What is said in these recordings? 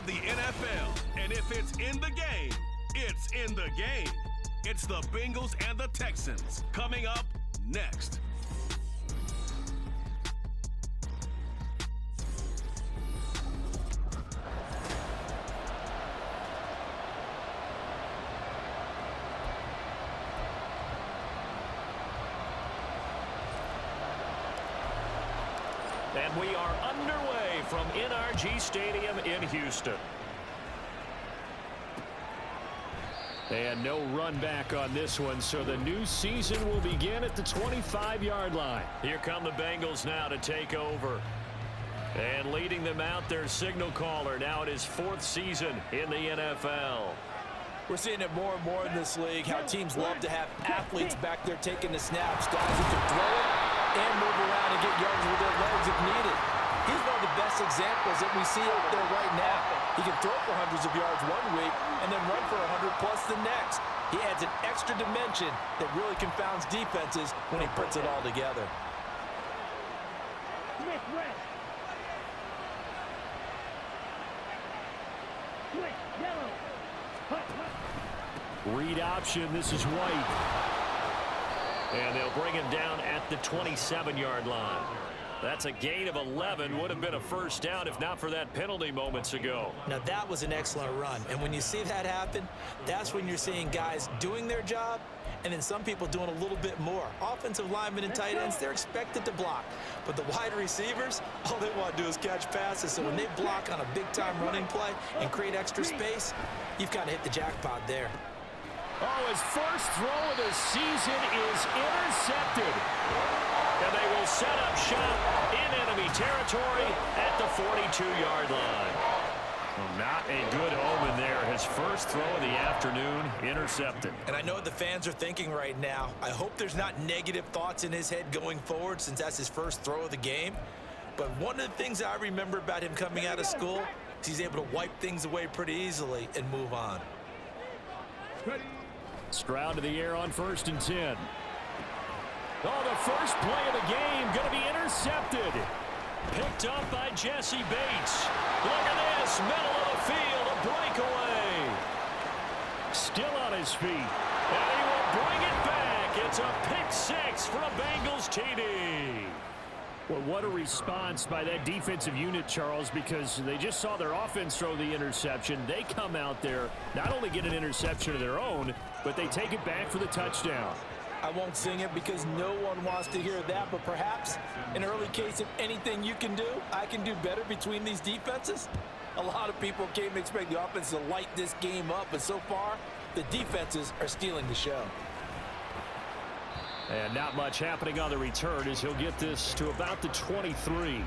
of the NFL. And if it's in the game, it's in the game. It's the Bengals and the Texans. Coming up next. And we are underway from NRG Stadium in Houston. And no run back on this one, so the new season will begin at the 25-yard line. Here come the Bengals now to take over. And leading them out, their signal caller, now in his 4th season in the NFL. We're seeing it more and more in this league, how teams love to have athletes back there taking the snaps, guys who can throw it and move around and get yards with their legs if needed. He's one of the best examples that we see out there right now. He can throw for hundreds of yards one week and then run for 100-plus the next. He adds an extra dimension that really confounds defenses when he puts it all together. Read option, this is White. And they'll bring him down at the 27-yard line. That's a gain of 11. Would have been a first down if not for that penalty moments ago. Now that was an excellent run. And when you see that happen, that's when you're seeing guys doing their job and then some people doing a little bit more. Offensive linemen and tight ends, they're expected to block. But the wide receivers, all they want to do is catch passes. So when they block on a big-time running play and create extra space, you've got to hit the jackpot there. Oh, his first throw of the season is intercepted. And they will set up shop in enemy territory at the 42-yard line. Well, not a good omen there. His first throw of the afternoon intercepted. And I know what the fans are thinking right now. I hope there's not negative thoughts in his head going forward since that's his first throw of the game. But one of the things I remember about him coming out of school is he's able to wipe things away pretty easily and move on. Stroud to the air on 1st and 10. Oh, the first play of the game going to be intercepted. Picked up by Jesse Bates. Look at this, middle of the field, a breakaway. Still on his feet, and he will bring it back. It's a pick 6 for a Bengals TD. Well, what a response by that defensive unit, Charles, because they just saw their offense throw the interception. They come out there, not only get an interception of their own, but they take it back for the touchdown. I won't sing it because no one wants to hear that, but perhaps an early case of anything you can do, I can do better between these defenses. A lot of people came to expect the offense to light this game up, but so far, the defenses are stealing the show. And not much happening on the return as he'll get this to about the 23.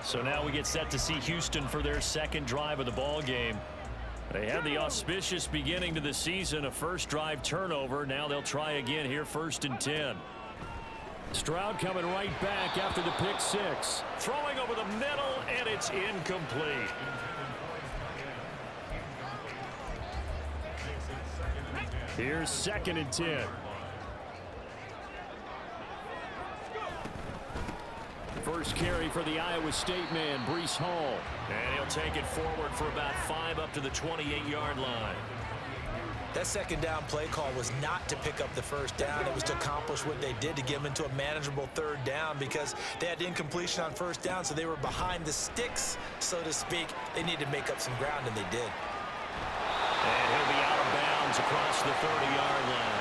So now we get set to see Houston for their second drive of the ball game. They had the auspicious beginning to the season, a first drive turnover. Now they'll try again here, 1st and 10. Stroud coming right back after the pick 6. Throwing over the middle, and it's incomplete. Here's 2nd and 10. First carry for the Iowa State man, Breece Hall. And he'll take it forward for about 5 up to the 28-yard line. That second down play call was not to pick up the first down. It was to accomplish what they did to get them into a manageable 3rd down because they had incompletion on 1st down, so they were behind the sticks, so to speak. They needed to make up some ground, and they did. And he'll be out of bounds across the 30-yard line.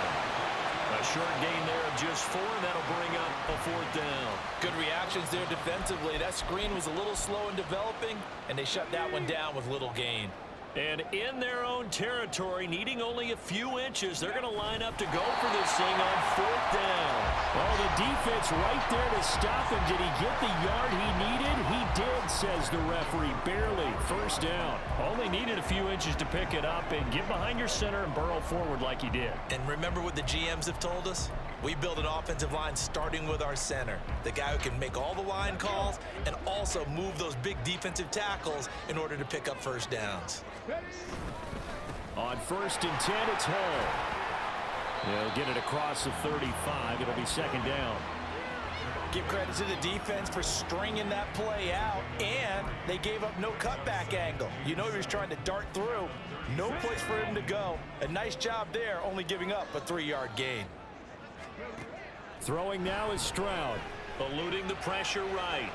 A short gain there of just 4, and that'll bring up a 4th down. Good reactions there defensively. That screen was a little slow in developing, and they shut that one down with little gain. And in their own territory, needing only a few inches, they're going to line up to go for this thing on 4th down. Oh, the defense right there to stop him. Did he get the yard he needed? He did, says the referee. Barely. 1st down. Only needed a few inches to pick it up and get behind your center and burrow forward like he did. And remember what the GMs have told us? We build an offensive line starting with our center, the guy who can make all the line calls and also move those big defensive tackles in order to pick up 1st downs. On 1st and 10, it's Hall. They'll get it across the 35. It'll be 2nd down. Give credit to the defense for stringing that play out, and they gave up no cutback angle. You know he was trying to dart through. No place for him to go. A nice job there, only giving up a 3-yard gain. Throwing now is Stroud. Eluding the pressure right.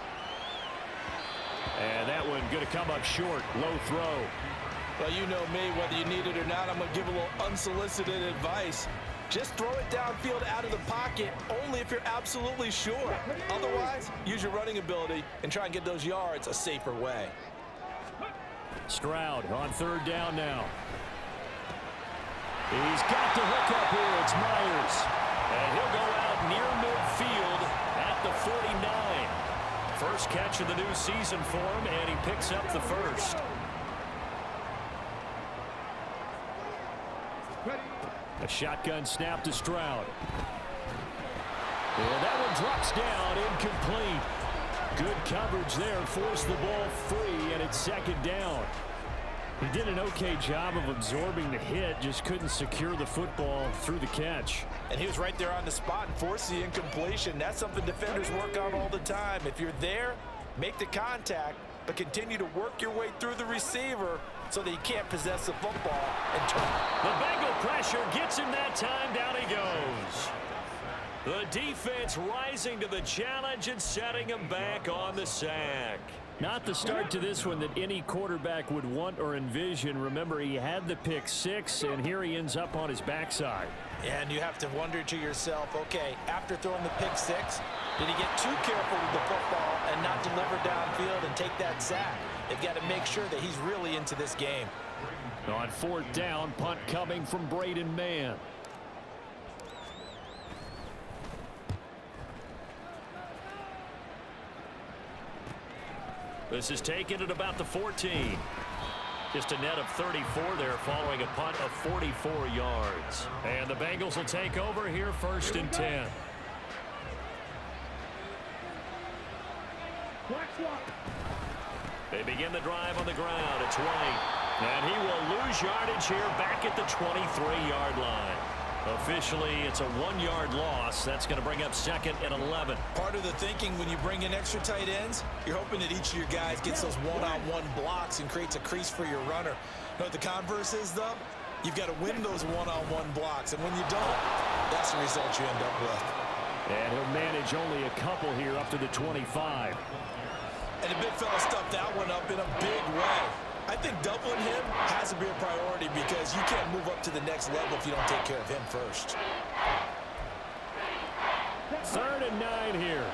And that one going to come up short. Low throw. Well, you know me, whether you need it or not, I'm going to give a little unsolicited advice. Just throw it downfield out of the pocket, only if you're absolutely sure. Otherwise, use your running ability and try and get those yards a safer way. Stroud on 3rd down now. He's got the hook up here. It's Myers. And he'll go out near midfield at the 49. First catch of the new season for him, and he picks up the first. A shotgun snap to Stroud. And that one drops down, incomplete. Good coverage there, forced the ball free, and it's 2nd down. He did an okay job of absorbing the hit, just couldn't secure the football through the catch. And he was right there on the spot and forced the incompletion. That's something defenders work on all the time. If you're there, make the contact, but continue to work your way through the receiver so that he can't possess the football and turn. The Bengal pressure gets him that time. Down he goes. The defense rising to the challenge and setting him back on the sack. Not the start to this one that any quarterback would want or envision. Remember, he had the pick 6, and here he ends up on his backside. And you have to wonder to yourself, okay, after throwing the pick 6, did he get too careful with the football and not deliver downfield and take that sack? They've got to make sure that he's really into this game. On 4th down, punt coming from Braden Mann. This is taken at about the 14. Just a net of 34 there following a punt of 44 yards. And the Bengals will take over here 1st and 10. They begin the drive on the ground. It's White. And he will lose yardage here back at the 23-yard line. Officially, it's a 1-yard loss. That's going to bring up 2nd and 11. Part of the thinking when you bring in extra tight ends, you're hoping that each of your guys gets those one-on-one blocks and creates a crease for your runner. You know what the converse is, though? You've got to win those one-on-one blocks, and when you don't, that's the result you end up with. And he'll manage only a couple here up to the 25. And the big fella stuffed that one up in a big way. I think doubling him has to be a priority because you can't move up to the next level if you don't take care of him first. 3rd and 9 here.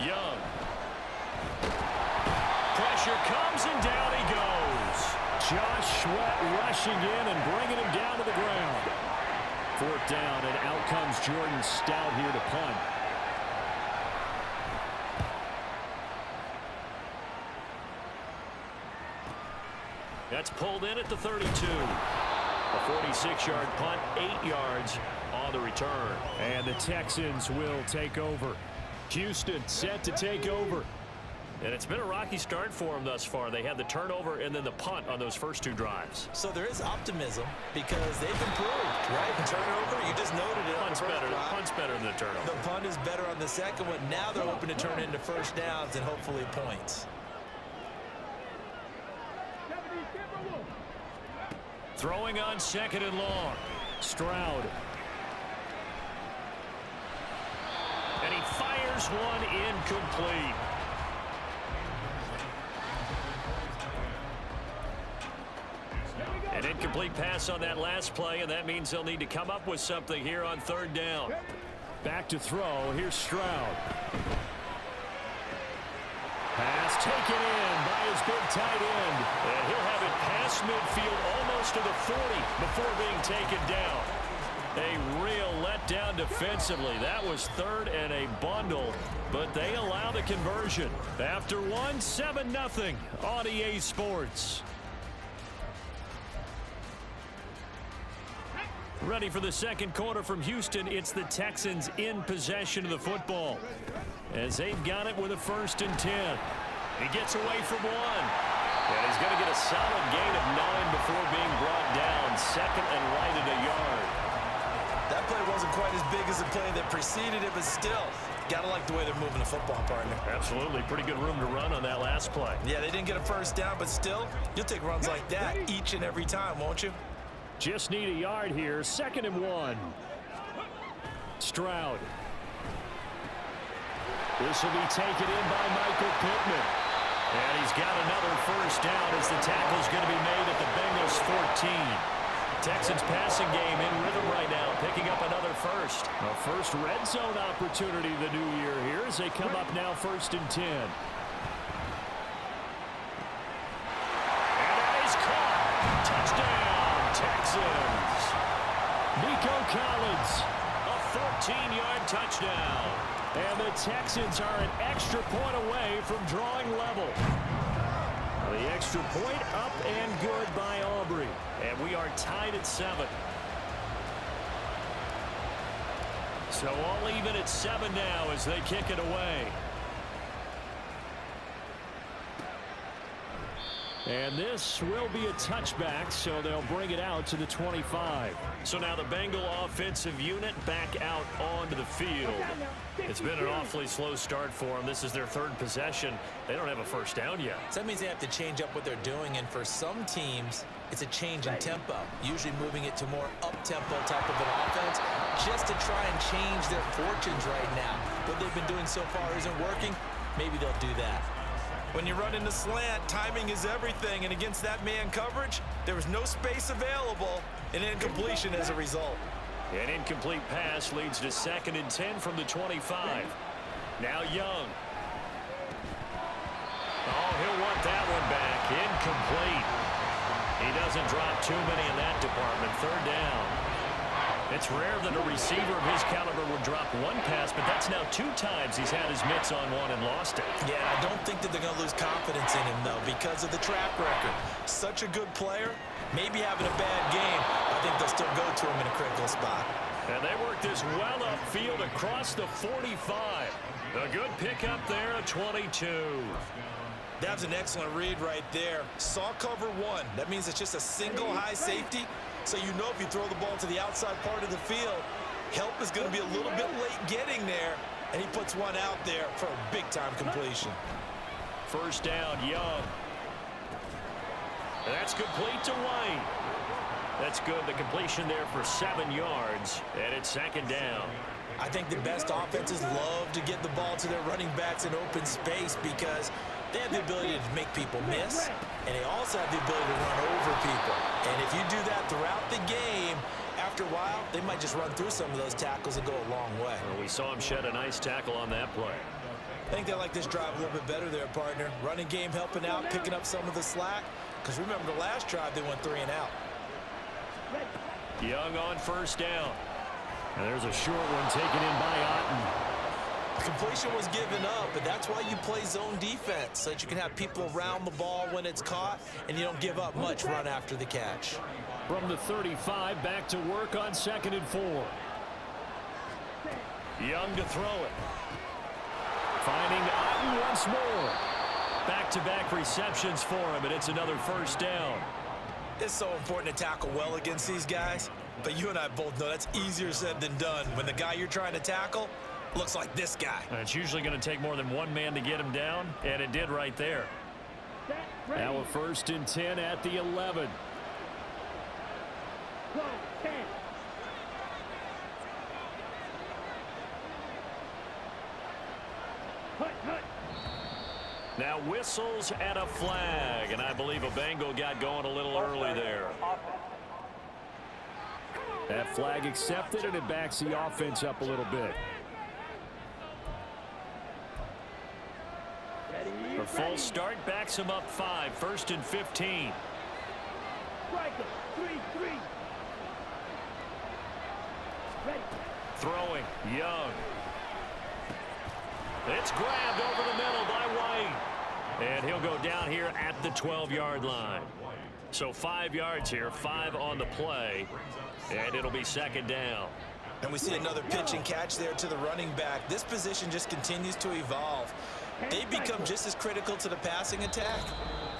Young. Pressure comes and down he goes. Josh Sweat rushing in and bringing him down to the ground. 4th down, and out comes Jordan Stout here to punt. That's pulled in at the 32. A 46-yard punt, 8 yards on the return. And the Texans will take over. Houston set to take over. And it's been a rocky start for them thus far. They had the turnover and then the punt on those first 2 drives. So there is optimism because they've improved, right? The turnover, you just noted it. Punt's better than the turnover. The punt is better on the second one. Now they're hoping to turn into first downs and hopefully points. Throwing on 2nd and long. Stroud. And he fires one incomplete. An incomplete pass on that last play, and that means they'll need to come up with something here on 3rd down. Back to throw. Here's Stroud. Pass taken in by his big tight end. And he'll have it past midfield almost to the 40 before being taken down. A real letdown defensively. That was 3rd and a bundle, but they allow the conversion. After one, 7-0 on EA Sports. Ready for the second quarter from Houston. It's the Texans in possession of the football as they've got it with a 1st and 10. He gets away from one. And he's going to get a solid gain of 9 before being brought down. Second and right at a yard. That play wasn't quite as big as the play that preceded it, but still, gotta like the way they're moving the football, partner. Absolutely. Pretty good room to run on that last play. Yeah, they didn't get a first down, but still, you'll take runs like that each and every time, won't you? Just need a yard here. 2nd and 1. Stroud. This will be taken in by Michael Pittman. And he's got another first down as the tackle's going to be made at the Bengals 14. Texans passing game in rhythm right now, picking up another first. A first red zone opportunity the new year here as they come up now 1st and 10. And that is caught. Touchdown, Texans. Nico Collins, a 14-yard touchdown. And the Texans are an extra point away from drawing level. The extra point up and good by Aubrey. And we are tied at 7. So all even at 7 now as they kick it away. And this will be a touchback, so they'll bring it out to the 25. So now the Bengal offensive unit back out onto the field. It's been an awfully slow start for them. This is their 3rd possession. They don't have a first down yet. So that means they have to change up what they're doing, and for some teams, it's a change in tempo, usually moving it to more up-tempo type of an offense, just to try and change their fortunes right now. What they've been doing so far isn't working. Maybe they'll do that. When you run into slant, timing is everything, and against that man coverage, there was no space available, and incompletion as a result. An incomplete pass leads to 2nd and 10 from the 25. Now Young. Oh, he'll want that one back. Incomplete. He doesn't drop too many in that department. 3rd down. It's rare that a receiver of his caliber would drop one pass, but that's now 2 times he's had his mitts on one and lost it. Yeah, I don't think that they're going to lose confidence in him, though, because of the track record. Such a good player, maybe having a bad game. I think they'll still go to him in a critical spot. And they work this well upfield across the 45. A good pickup there at 22. That's an excellent read right there. Saw cover 1. That means it's just a single high safety. So you know if you throw the ball to the outside part of the field, help is going to be a little bit late getting there. And he puts one out there for a big-time completion. First down, Young. And that's complete to White. That's good. The completion there for 7 yards. And it's 2nd down. I think the best offenses love to get the ball to their running backs in open space because they have the ability to make people miss, and they also have the ability to run over people. And if you do that throughout the game, after a while, they might just run through some of those tackles and go a long way. Well, we saw him shed a nice tackle on that play. I think they like this drive a little bit better there, partner. Running game helping out, picking up some of the slack. Because remember, the last drive, they went 3 and out. Young on first down. And there's a short one taken in by Otten. Completion was given up, but that's why you play zone defense, so that you can have people around the ball when it's caught, and you don't give up much run after the catch. From the 35, back to work on 2nd and 4. Young to throw it. Finding Otten once more. Back-to-back receptions for him, and it's another first down. It's so important to tackle well against these guys, but you and I both know that's easier said than done when the guy you're trying to tackle looks like this guy. And it's usually going to take more than one man to get him down, and it did right there. Now a 1st and 10 at the 11. Now whistles and a flag, and I believe a Bengal got going a little early there. That flag accepted, and it backs the offense up a little bit. A full start backs him up 5, 1st and 15. Throwing, Young. It's grabbed over the middle by White. And he'll go down here at the 12-yard line. So 5 yards here, 5 on the play. And it'll be 2nd down. And we see another pitch and catch there to the running back. This position just continues to evolve. They become just as critical to the passing attack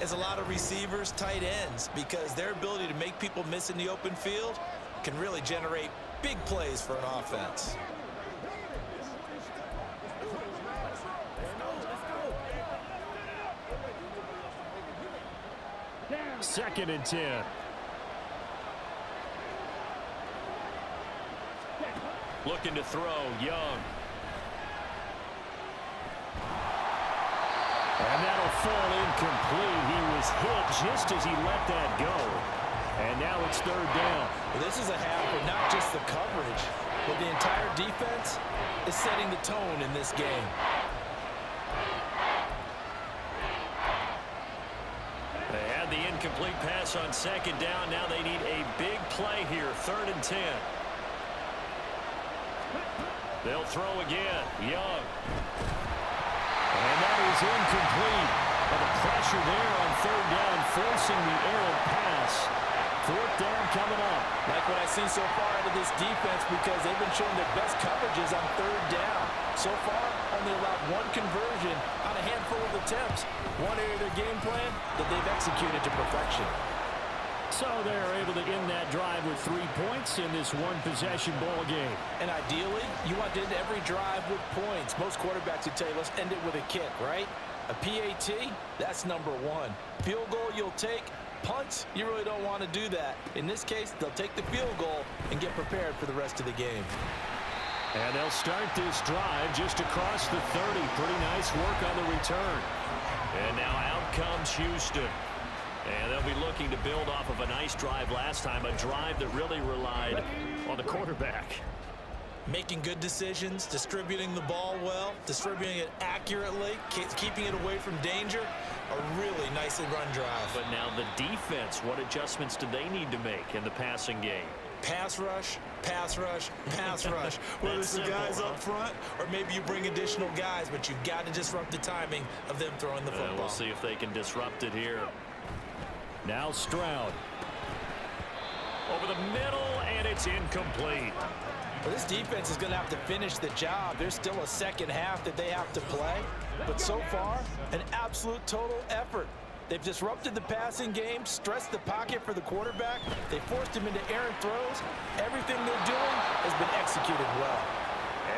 is a lot of receivers, tight ends, because their ability to make people miss in the open field can really generate big plays for an offense. Second and 10. Looking to throw, Young. And that'll fall incomplete. He was hit just as he let that go. And now it's third down. Well, this is a half where not just the coverage, but the entire defense is setting the tone in this game. They had the incomplete pass on second down. Now they need a big play here. Third and 10. They'll throw again. Young. And that is incomplete. But the pressure there on third down, forcing the errant pass. Fourth down coming up. Like what I've seen so far out of this defense, because they've been showing their best coverages on third down. So far, only allowed one conversion on a handful of attempts. One area of their game plan that they've executed to perfection. So they're able to end that drive with 3 points in this one-possession ball game. And ideally, you want to end every drive with points. Most quarterbacks would tell you, let's end it with a kick, right? A PAT, that's number one. Field goal you'll take. Punts, you really don't want to do that. In this case, they'll take the field goal and get prepared for the rest of the game. And they'll start this drive just across the 30. Pretty nice work on the return. And now out comes Houston. And they'll be looking to build off of a nice drive last time, a drive that really relied on the quarterback. Making good decisions, distributing the ball well, distributing it accurately, keeping it away from danger. A really nicely run drive. But now the defense, what adjustments do they need to make in the passing game? Pass rush, pass rush, pass rush. Whether it's the guys up front or maybe you bring additional guys, but you've got to disrupt the timing of them throwing the football. We'll see if they can disrupt it here. Now Stroud. Over the middle, and it's incomplete. Well, this defense is going to have to finish the job. There's still a second half that they have to play. But so far, an absolute total effort. They've disrupted the passing game, stressed the pocket for the quarterback. They forced him into errant throws. Everything they're doing has been executed well.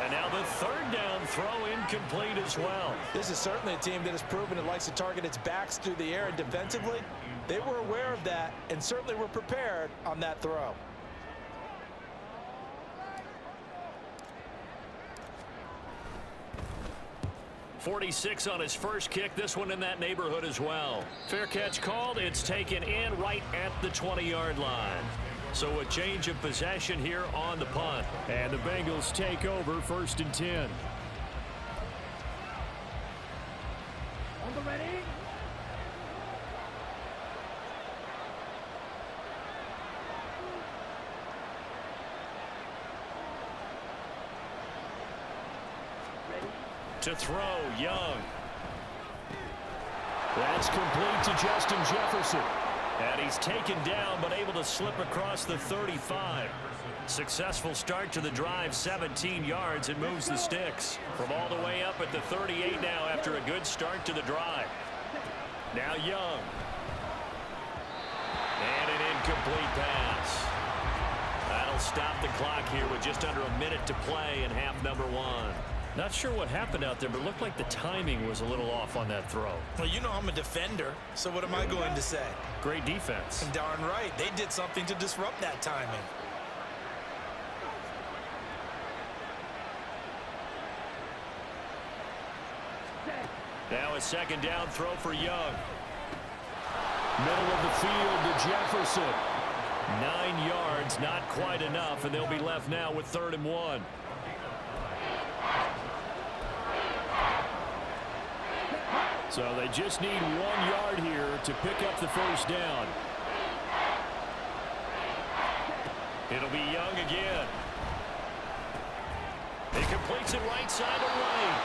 And now the third down throw incomplete as well. This is certainly a team that has proven it likes to target its backs through the air and defensively. They were aware of that and certainly were prepared on that throw. .46 on his first kick. This one in that neighborhood as well. Fair catch called. It's taken in right at the 20-yard line. So a change of possession here on the punt. And the Bengals take over first and 10. On the ready. To throw, Young. That's complete to Justin Jefferson. And he's taken down, but able to slip across the 35. Successful start to the drive, 17 yards, and moves the sticks. From all the way up at the 38 now after a good start to the drive. Now Young. And an incomplete pass. That'll stop the clock here with just under a minute to play in half number one. Not sure what happened out there, but it looked like the timing was a little off on that throw. Well, you know I'm a defender, so what am I going to say? Great defense. And darn right, they did something to disrupt that timing. Now a second down throw for Young. Middle of the field to Jefferson. 9 yards, not quite enough, and they'll be left now with 3rd and 1. So they just need 1 yard here to pick up the first down. It'll be Young again. He completes it right side of lane.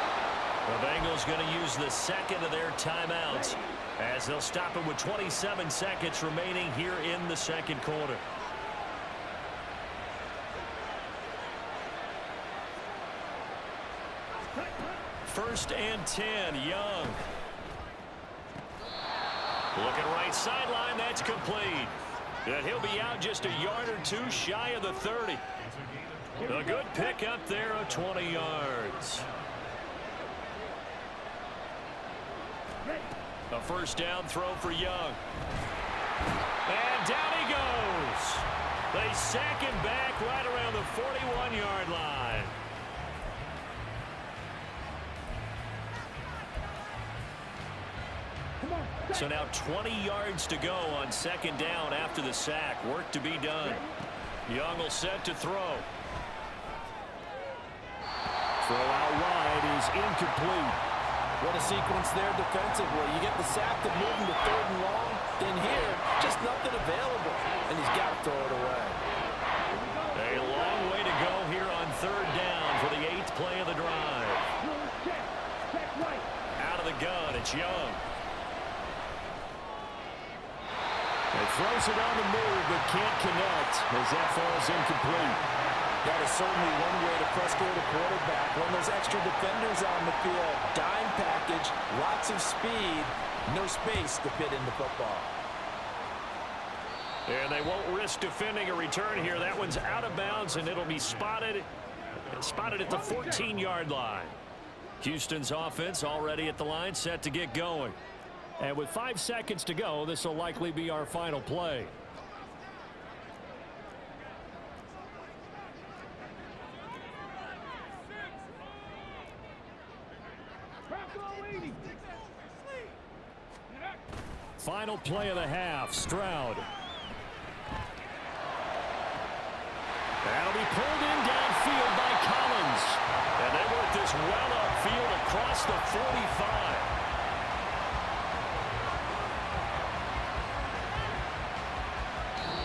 The Bengals going to use the second of their timeouts as they'll stop it with 27 seconds remaining here in the second quarter. First and 10, Young. Looking right sideline, that's complete. And he'll be out just a yard or two shy of the 30. A good pick up there of 20 yards. A first down throw for Young. And down he goes. They sack him back right around the 41-yard line. So now 20 yards to go on second down after the sack. Work to be done. Young will set to throw. Throw out wide is incomplete. What a sequence there defensively. You get the sack to move him to 3rd and long. Then here, just nothing available. And he's got to throw it away. A long way to go here on 3rd down for the 8th play of the drive. Out of the gun, it's Young. He throws it on the move, but can't connect as that falls incomplete. That is certainly one way to frustrate a quarterback. When there's extra defenders on the field, dime package, lots of speed, no space to fit in the football. And they won't risk defending a return here. That one's out of bounds, and it'll be spotted at the 14-yard line. Houston's offense already at the line, set to get going. And with 5 seconds to go, this will likely be our final play. Final play of the half, Stroud. That'll be pulled in downfield by Collins. And they work this well upfield across the 45.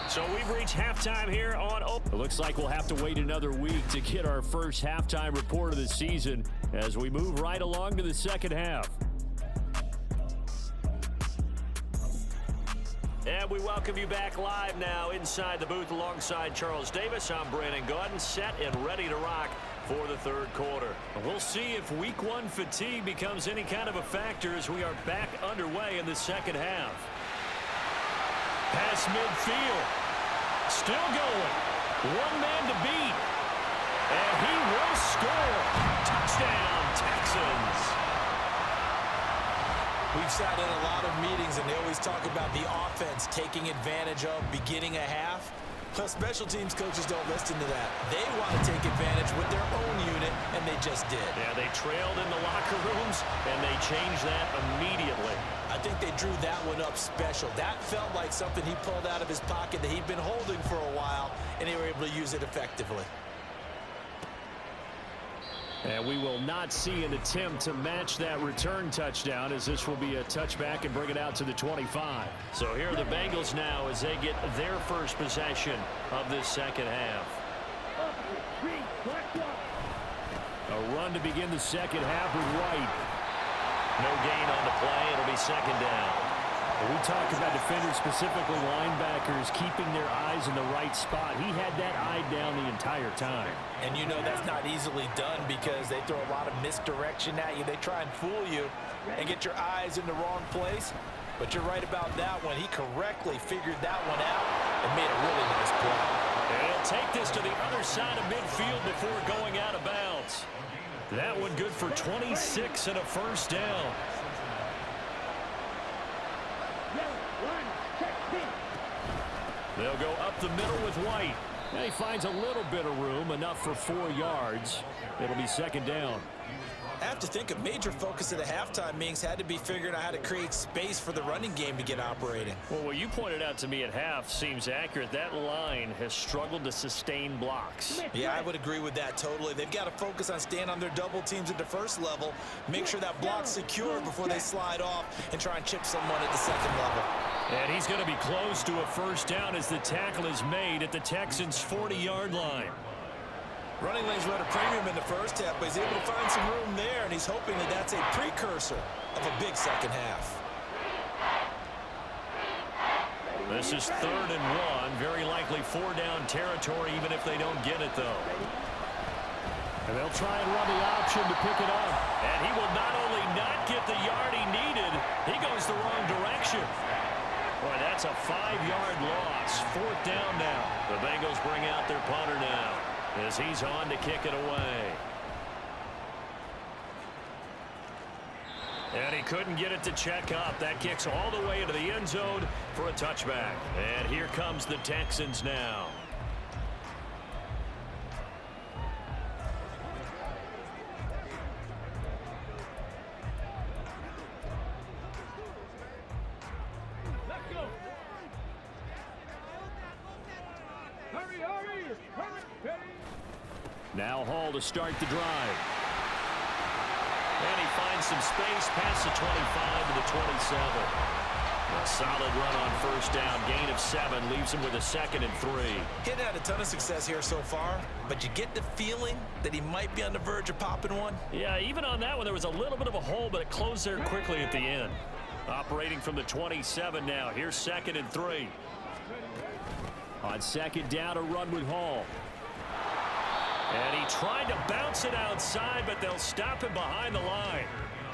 So we've reached halftime here on Open. It looks like we'll have to wait another week to get our first halftime report of the season as we move right along to the second half. And we welcome you back live now inside the booth alongside Charles Davis. I'm Brandon Gaudin, set and ready to rock for the 3rd quarter. We'll see if week 1 fatigue becomes any kind of a factor as we are back underway in the second half. Pass midfield. Still going. One man to beat. And he will score. Touchdown, Texans. We've sat in a lot of meetings, and they always talk about the offense taking advantage of beginning a half. Well, special teams coaches don't listen to that. They want to take advantage with their own unit, and they just did. Yeah, they trailed in the locker rooms, and they changed that immediately. I think they drew that one up special. That felt like something he pulled out of his pocket that he'd been holding for a while, and they were able to use it effectively. And we will not see an attempt to match that return touchdown, as this will be a touchback and bring it out to the 25. So here are the Bengals now as they get their first possession of this second half. A run to begin the second half with White. No gain on the play. It'll be second down. We talk about defenders, specifically linebackers, keeping their eyes in the right spot. He had that eye down the entire time. And you know that's not easily done because they throw a lot of misdirection at you. They try and fool you and get your eyes in the wrong place. But you're right about that one. He correctly figured that one out and made a really nice play. And he'll take this to the other side of midfield before going out of bounds. That one good for 26 and a first down. They'll go up the middle with White. And he finds a little bit of room, enough for 4 yards. It'll be second down. I have to think a major focus of the halftime meetings had to be figuring out how to create space for the running game to get operating. Well, what you pointed out to me at half seems accurate. That line has struggled to sustain blocks. Yeah, I would agree with that totally. They've got to focus on staying on their double teams at the first level, make sure that block's secure before they slide off, and try and chip someone at the second level. And he's going to be close to a first down as the tackle is made at the Texans' 40-yard line. Running lanes were at a premium in the first half, but he's able to find some room there, and he's hoping that that's a precursor of a big second half. This is 3rd and 1. Very likely 4-down territory, even if they don't get it, though. And they'll try and run the option to pick it up. And he will not only not get the yard he needed, he goes the wrong direction. That's a 5-yard loss. 4th down now. The Bengals bring out their punter now as he's on to kick it away. And he couldn't get it to check up. That kicks all the way into the end zone for a touchback. And here comes the Texans now. Now Hall to start the drive. And he finds some space past the 25 to the 27. A solid run on 1st down. Gain of 7 leaves him with a 2nd and 3. He hadn't had a ton of success here so far, but you get the feeling that he might be on the verge of popping one. Yeah, even on that one, there was a little bit of a hole, but it closed there quickly at the end. Operating from the 27 now. Here's 2nd and 3. On 2nd down, a run with Hall. And he tried to bounce it outside, but they'll stop him behind the line.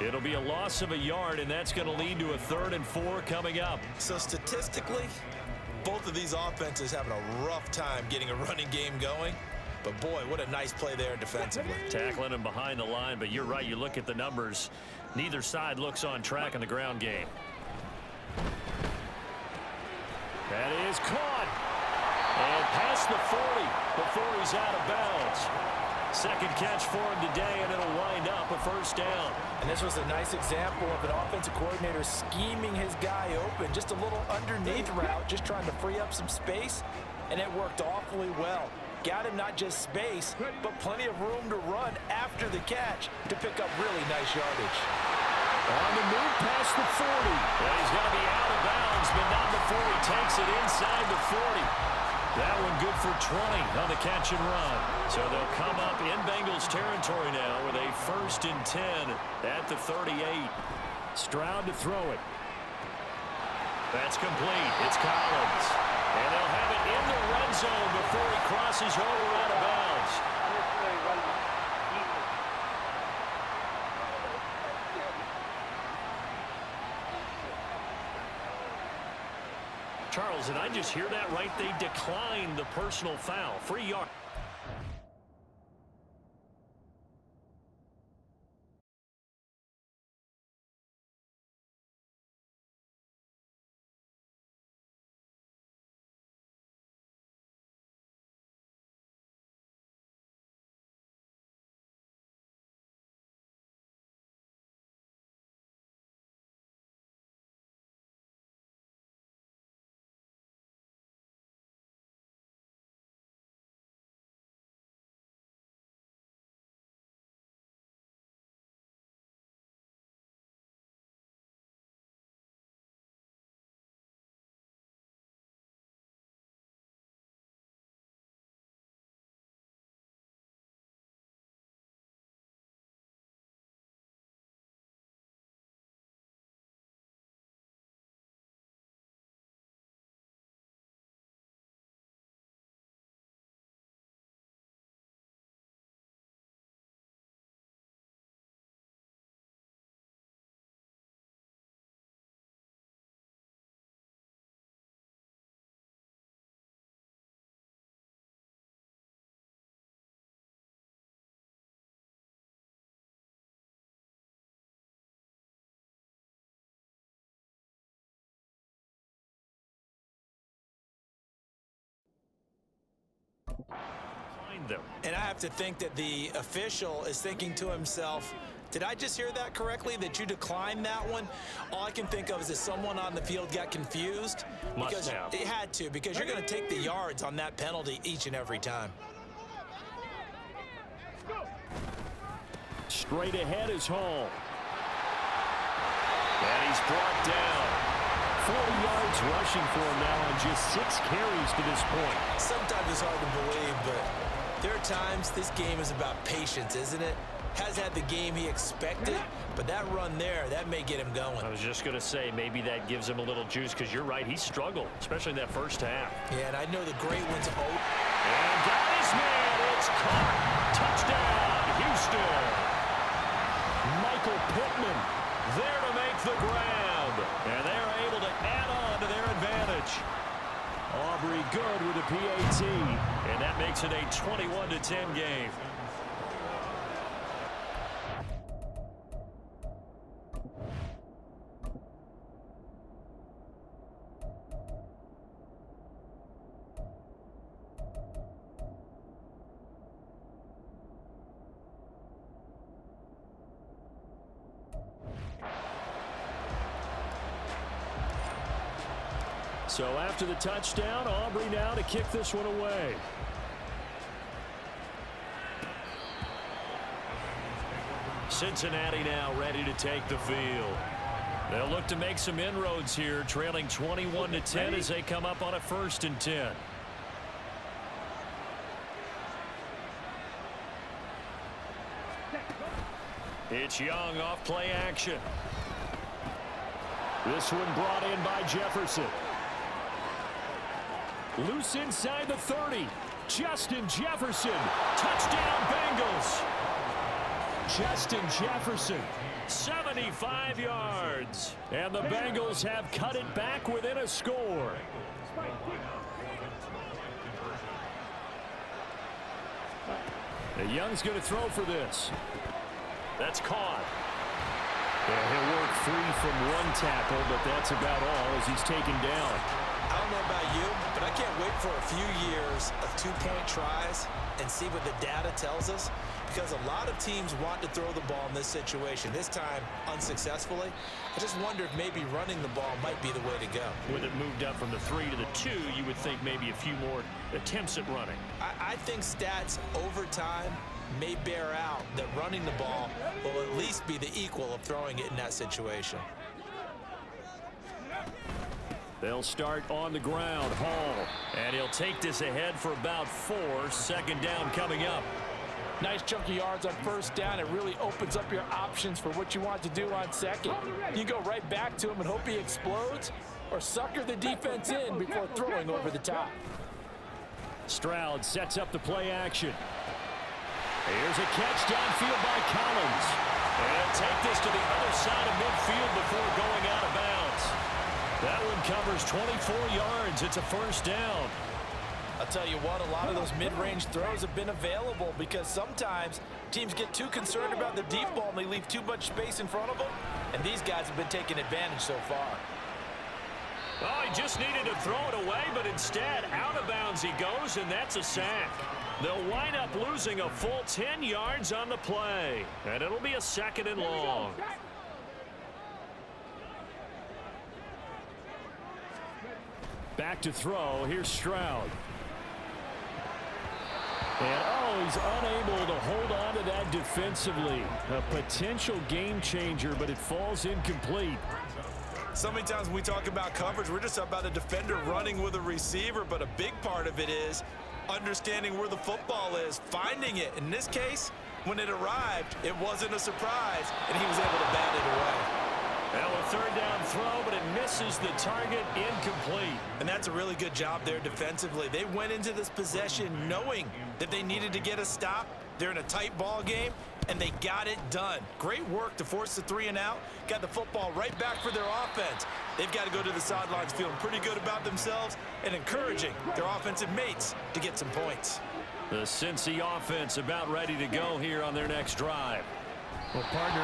It'll be a loss of a yard, and that's going to lead to a 3rd and 4 coming up. So statistically, both of these offenses having a rough time getting a running game going. But boy, what a nice play there defensively. Tackling him behind the line, but you're right. You look at the numbers. Neither side looks on track in the ground game. That is caught. And past the 40 before he's out of bounds. 2nd catch for him today, and it'll wind up a 1st down. And this was a nice example of an offensive coordinator scheming his guy open. Just a little underneath route, just trying to free up some space, and it worked awfully well. Got him not just space, but plenty of room to run after the catch to pick up really nice yardage. On the move past the 40. Well, he's going to be out of bounds, but not before he takes it inside the 40. That one good for 20 on the catch and run. So they'll come up in Bengals territory now with a 1st and 10 at the 38. Stroud to throw it. That's complete. It's Collins. And they'll have it in the red zone before he crosses over out of bounds. Charles, did I just hear that right? They declined the personal foul. Free yard. And I have to think that the official is thinking to himself, did I just hear that correctly, that you declined that one? All I can think of is that someone on the field got confused. Must have. It had to, because you're going to take the yards on that penalty each and every time. Straight ahead is Hall. And he's brought down. 40 yards rushing for him now on just 6 carries to this point. Sometimes it's hard to believe, but there are times this game is about patience, isn't it? Has had the game he expected, but that run there, that may get him going. I was just going to say, maybe that gives him a little juice, because you're right, he struggled, especially in that first half. Yeah, and I know the great ones. And got his man, it's caught. Touchdown, Houston. Michael Pittman there to make the grab. And they're able to add on to their advantage. Aubrey good with a PAT. And that makes it a 21-10 game. So after the touchdown, Aubrey now to kick this one away. Cincinnati now ready to take the field. They'll look to make some inroads here, trailing 21-10 as they come up on a 1st and 10. It's Young off play action. This one brought in by Jefferson. Loose inside the 30. Justin Jefferson. Touchdown Bengals. Justin Jefferson. 75 yards. And the Bengals have cut it back within a score. And Young's going to throw for this. That's caught. And he'll work free from one tackle, but that's about all as he's taken down. I don't know about you, but I can't wait for a few years of two-point tries and see what the data tells us, because a lot of teams want to throw the ball in this situation. This time, unsuccessfully. I just wonder if maybe running the ball might be the way to go. With it moved up from the 3 to the 2, you would think maybe a few more attempts at running. I think stats over time may bear out that running the ball will at least be the equal of throwing it in that situation. They'll start on the ground. Hall. And he'll take this ahead for about 4. 2nd down coming up. Nice chunky yards on 1st down. It really opens up your options for what you want to do on 2nd. You go right back to him and hope he explodes, or sucker the defense in before throwing over the top. Stroud sets up the play action. Here's a catch downfield by Collins. And take this to the other side of midfield before going out of bounds. That one covers 24 yards. It's a 1st down. I'll tell you what, a lot of those mid-range throws have been available because sometimes teams get too concerned about the deep ball and they leave too much space in front of them, and these guys have been taking advantage so far. Oh, he just needed to throw it away, but instead, out of bounds he goes, and that's a sack. They'll wind up losing a full 10 yards on the play, and it'll be a 2nd and long. Back to throw. Here's Stroud. And, oh, he's unable to hold on to that defensively. A potential game changer, but it falls incomplete. So many times when we talk about coverage, we're just about a defender running with a receiver, but a big part of it is understanding where the football is, finding it. In this case, when it arrived, it wasn't a surprise, and he was able to bat it away. Now a 3rd down throw, but it misses the target, incomplete. And that's a really good job there defensively. They went into this possession knowing that they needed to get a stop. They're in a tight ball game, and they got it done. Great work to force the 3 and out. Got the football right back for their offense. They've got to go to the sidelines feeling pretty good about themselves and encouraging their offensive mates to get some points. The Cincy offense about ready to go here on their next drive. Well, partner,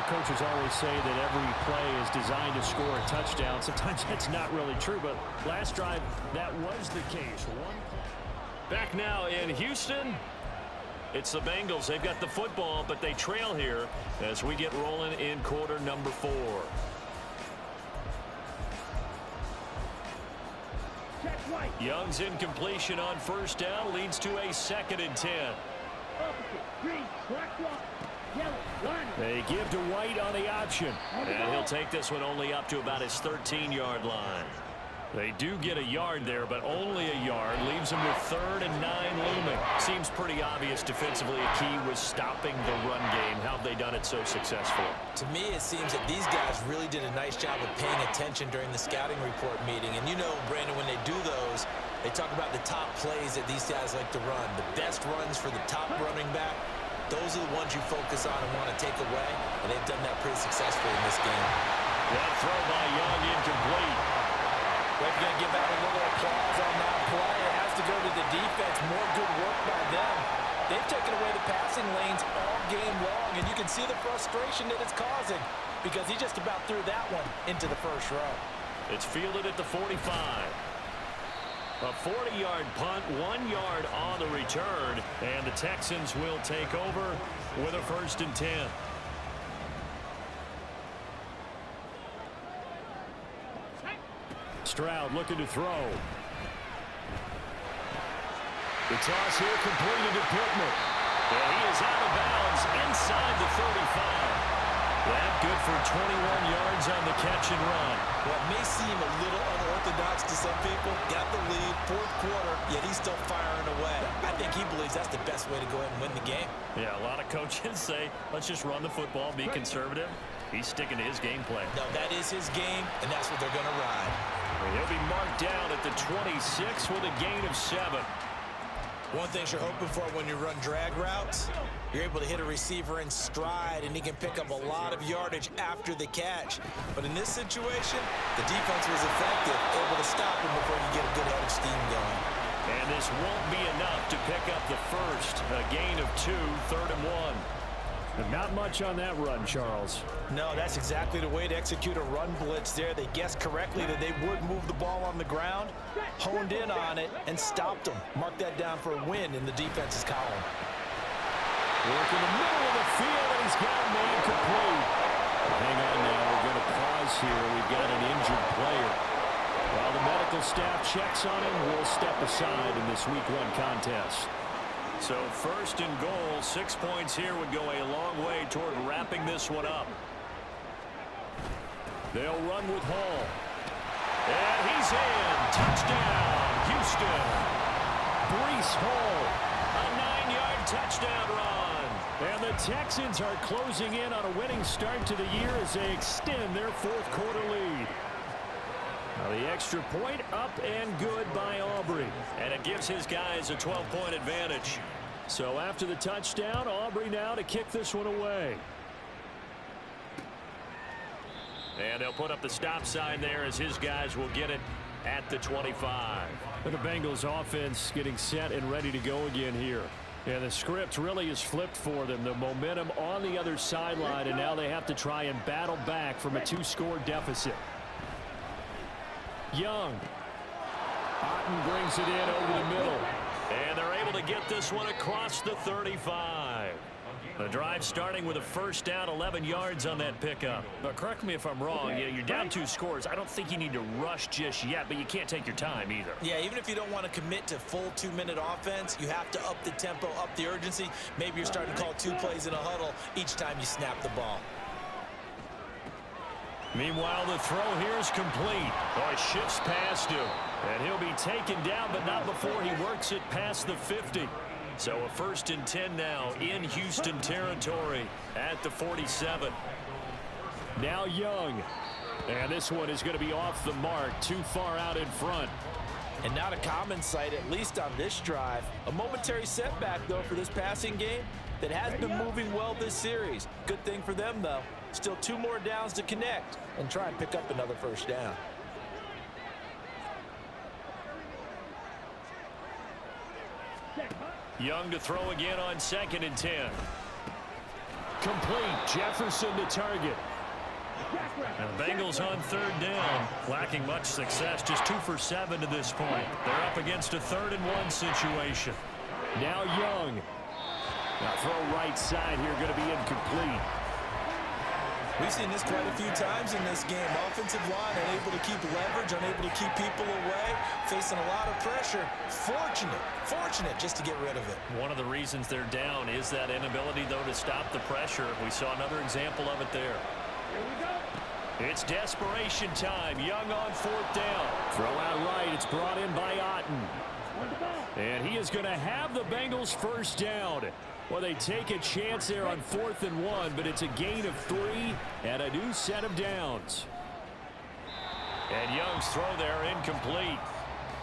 coaches always say that every play is designed to score a touchdown. Sometimes that's not really true, but last drive, that was the case. Back now in Houston, it's the Bengals. They've got the football, but they trail here as we get rolling in quarter number 4. Young's incompletion on 1st down leads to a 2nd and 10. They give to White on the option. And he'll take this one only up to about his 13-yard line. They do get a yard there, but only a yard. Leaves them with 3rd and 9 looming. Seems pretty obvious defensively a key was stopping the run game. How have they done it so successfully? To me, it seems that these guys really did a nice job of paying attention during the scouting report meeting. And you know, Brandon, when they do those, they talk about the top plays that these guys like to run. The best runs for the top running back. Those are the ones you focus on and want to take away, and they've done that pretty successfully in this game. That throw by Young incomplete. Well, if you're going to give out a little applause on that play, it has to go to the defense. More good work by them. They've taken away the passing lanes all game long, and you can see the frustration that it's causing because he just about threw that one into the first row. It's fielded at the 45. A 40-yard punt, 1 yard on the return, and the Texans will take over with a 1st and 10. Stroud looking to throw. The toss here completed to Pittman. And he is out of bounds inside the 35. That good for 21 yards on the catch and run. Well, it may seem a little unorthodox to some people. Got the lead, 4th quarter, yet he's still firing away. I think he believes that's the best way to go ahead and win the game. Yeah, a lot of coaches say, let's just run the football, be conservative. He's sticking to his game plan. No, that is his game, and that's what they're going to ride. He'll be marked down at the 26 with a gain of 7. One thing you're hoping for when you run drag routes, you're able to hit a receiver in stride, and he can pick up a lot of yardage after the catch. But in this situation, the defense was effective, able to stop him before you get a good head of steam going. And this won't be enough to pick up the first. A gain of 2, 3rd and 1. Not much on that run, Charles. No, that's exactly the way to execute a run blitz there. They guessed correctly that they would move the ball on the ground, honed in on it, and stopped them. Mark that down for a win in the defense's column. Work in the middle of the field, and he's got a man complete. Hang on now, we're going to pause here. We've got an injured player. While the medical staff checks on him, we'll step aside in this Week 1 contest. So 1st and goal, 6 points here would go a long way toward wrapping this one up. They'll run with Hall. And he's in. Touchdown, Houston. Breece Hall, a 9-yard touchdown run. And the Texans are closing in on a winning start to the year as they extend their 4th quarter lead. Now the extra point up and good by Aubrey. And it gives his guys a 12-point advantage. So after the touchdown, Aubrey now to kick this one away. And they'll put up the stop sign there as his guys will get it at the 25. The Bengals offense getting set and ready to go again here. And the script really is flipped for them. The momentum on the other sideline, and now they have to try and battle back from a 2-score deficit. Young. Otten brings it in over the middle. And they're able to get this one across the 35. The drive starting with a 1st down, 11 yards on that pickup. But correct me if I'm wrong, you're down 2 scores. I don't think you need to rush just yet, but you can't take your time either. Yeah, even if you don't want to commit to full 2-minute offense, you have to up the tempo, up the urgency. Maybe you're starting to call 2 plays in a huddle each time you snap the ball. Meanwhile, the throw here is complete. Oh, it shifts past him. And he'll be taken down, but not before he works it past the 50. So a 1st and 10 now in Houston territory at the 47. Now Young. And this one is going to be off the mark, too far out in front. And not a common sight, at least on this drive. A momentary setback, though, for this passing game that has been moving well this series. Good thing for them, though. Still 2 more downs to connect and try and pick up another 1st down. Young to throw again on 2nd and 10. Complete. Jefferson to target. And the Bengals on 3rd down, lacking much success, just 2 for 7 to this point. They're up against a 3rd and 1 situation. Now Young. Now throw right side here, going to be incomplete. We've seen this quite a few times in this game. Offensive line unable to keep leverage, unable to keep people away, facing a lot of pressure. Fortunate just to get rid of it. One of the reasons they're down is that inability, though, to stop the pressure. We saw another example of it there. It's desperation time. Young on 4th down. Throw out right. It's brought in by Otten. And he is going to have the Bengals 1st down. Well, they take a chance there on 4th and 1, but it's a gain of 3 and a new set of downs. And Young's throw there incomplete.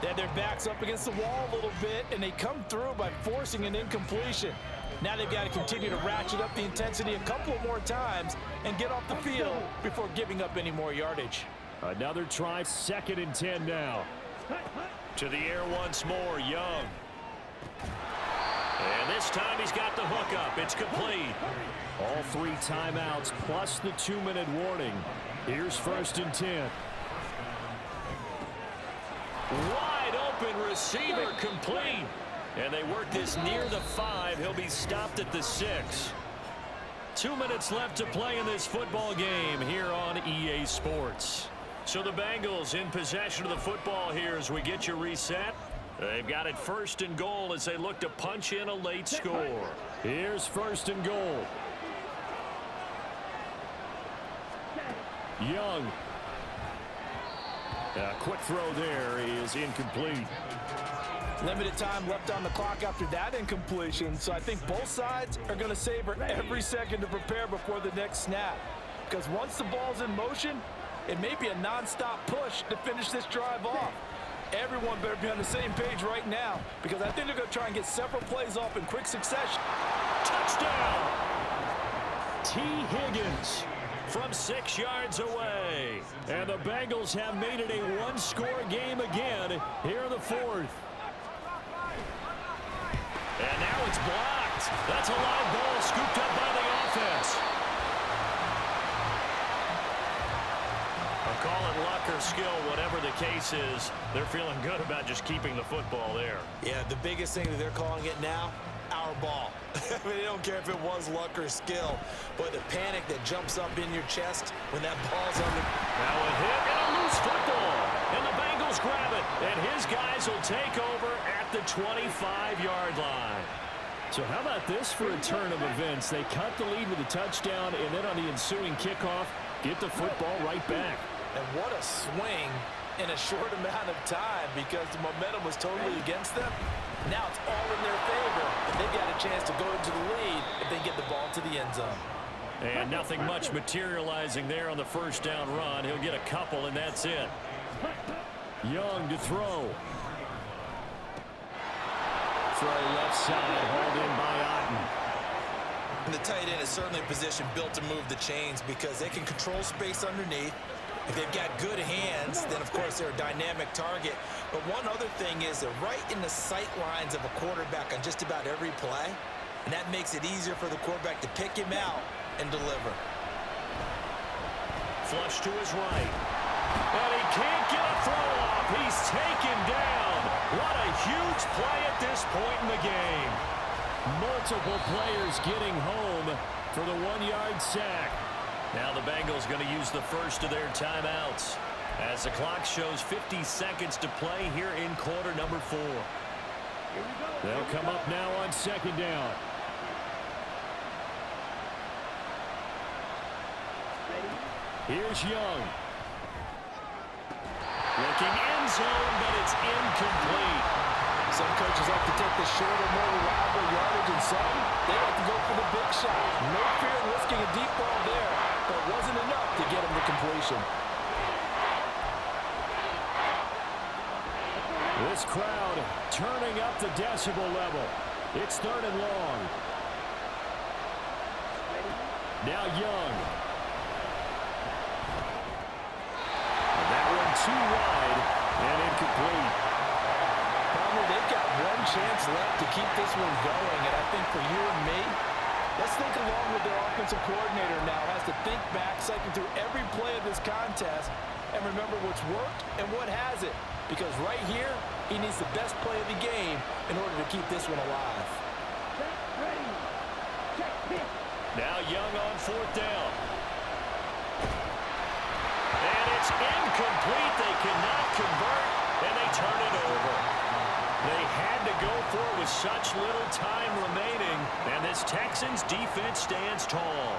They had their backs up against the wall a little bit, and they come through by forcing an incompletion. Now they've got to continue to ratchet up the intensity a couple more times and get off the field before giving up any more yardage. Another try, 2nd and 10 now. To the air once more, Young. And this time he's got the hook up. It's complete. All 3 timeouts plus the 2-minute warning. Here's 1st and 10. Wide open receiver, complete. And they work this near the 5. He'll be stopped at the 6. 2 minutes left to play in this football game here on EA Sports. So the Bengals in possession of the football here as we get you reset. They've got it 1st and goal as they look to punch in a late score. Here's 1st and goal. Young. A quick throw there is incomplete. Limited time left on the clock after that incompletion, so I think both sides are going to savor every second to prepare before the next snap. Because once the ball's in motion, it may be a non-stop push to finish this drive off. Everyone better be on the same page right now, because I think they're going to try and get several plays off in quick succession. Touchdown! T. Higgins from 6 yards away. And the Bengals have made it a 1-score game again here in the 4th. And now it's blocked. That's a live ball scooped up by the offense. I'll call it luck or skill, whatever the case is. They're feeling good about just keeping the football there. Yeah, the biggest thing that they're calling it now, our ball. I mean, they don't care if it was luck or skill, but the panic that jumps up in your chest when that ball's on the... Now a hit and a loose football. And the Bengals grab it. And his guys will take over at the 25-yard line. So how about this for a turn of events? They cut the lead with a touchdown, and then on the ensuing kickoff, get the football right back. And what a swing in a short amount of time, because the momentum was totally against them. Now it's all in their favor, and they've got a chance to go into the lead if they get the ball to the end zone. And nothing much materializing there on the 1st down run. He'll get a couple, and that's it. Young to throw. Throw left side, hauled in by Otten. And the tight end is certainly a position built to move the chains because they can control space underneath. If they've got good hands, then of course they're a dynamic target. But one other thing is they're right in the sight lines of a quarterback on just about every play. And that makes it easier for the quarterback to pick him out and deliver. Flush to his right. And he can't get a throw off. He's taken down. What a huge play at this point in the game. Multiple players getting home for the 1-yard sack. Now the Bengals going to use the first of their timeouts as the clock shows 50 seconds to play here in quarter number 4. They'll come up now on 2nd down. Here's Young. Looking end zone, but it's incomplete. Some coaches like to take the shorter, more reliable yardage, and some, they like to go for the big shot. No fear of risking a deep ball there, but it wasn't enough to get him to completion. This crowd turning up the decibel level. It's 3rd and long. Now Young. That one too wide and incomplete. Palmer, they've got one chance left to keep this one going, and I think for you and me, let's think along with their offensive coordinator now. Has to think back, cycle through every play of this contest, and remember what's worked and what hasn't. Because right here, he needs the best play of the game in order to keep this one alive. Now Young on 4th down. And it's incomplete. They cannot convert, and they turn it over. They had to go for it with such little time remaining, and this Texans defense stands tall.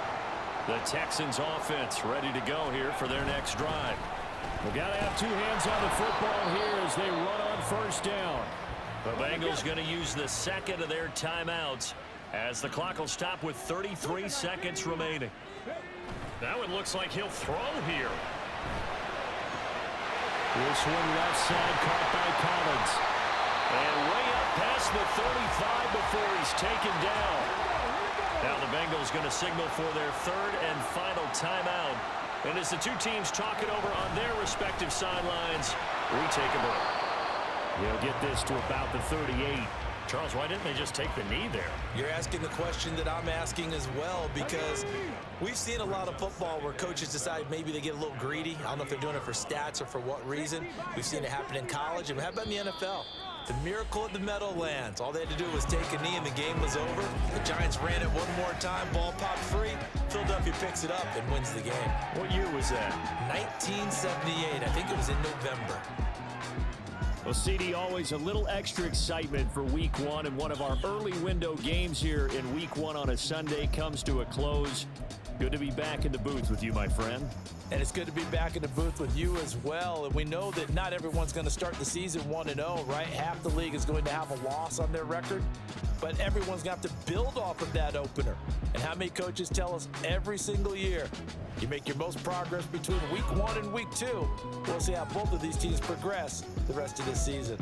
The Texans offense ready to go here for their next drive. We've got to have 2 hands on the football here as they run on 1st down. The Bengals going to use the 2nd of their timeouts as the clock will stop with 33 seconds remaining. Now it looks like he'll throw here. This one left side caught by Collins. And way up past the 35 before he's taken down. Now the Bengals going to signal for their 3rd and final timeout And as the two teams talk it over on their respective sidelines, we take a break. He'll get this to about the 38. Charles, why didn't they just take the knee there? You're asking the question that I'm asking as well, because we've seen a lot of football where coaches decide maybe they get a little greedy. I don't know if they're doing it for stats or for what reason. We've seen it happen in college, and how about in the NFL? The miracle at the Meadowlands. All they had to do was take a knee and the game was over. The Giants ran it one more time, ball popped free. Philadelphia picks it up and wins the game. What year was that? 1978. I think it was in November. Well, CD, always a little extra excitement for Week 1, and one of our early window games here in Week 1 on a Sunday comes to a close. Good to be back in the booth with you, my friend. And it's good to be back in the booth with you as well. And we know that not everyone's going to start the season 1-0, right? Half the league is going to have a loss on their record. But everyone's going to have to build off of that opener. And how many coaches tell us every single year, you make your most progress between Week 1 and Week 2. We'll see how both of these teams progress the rest of this season.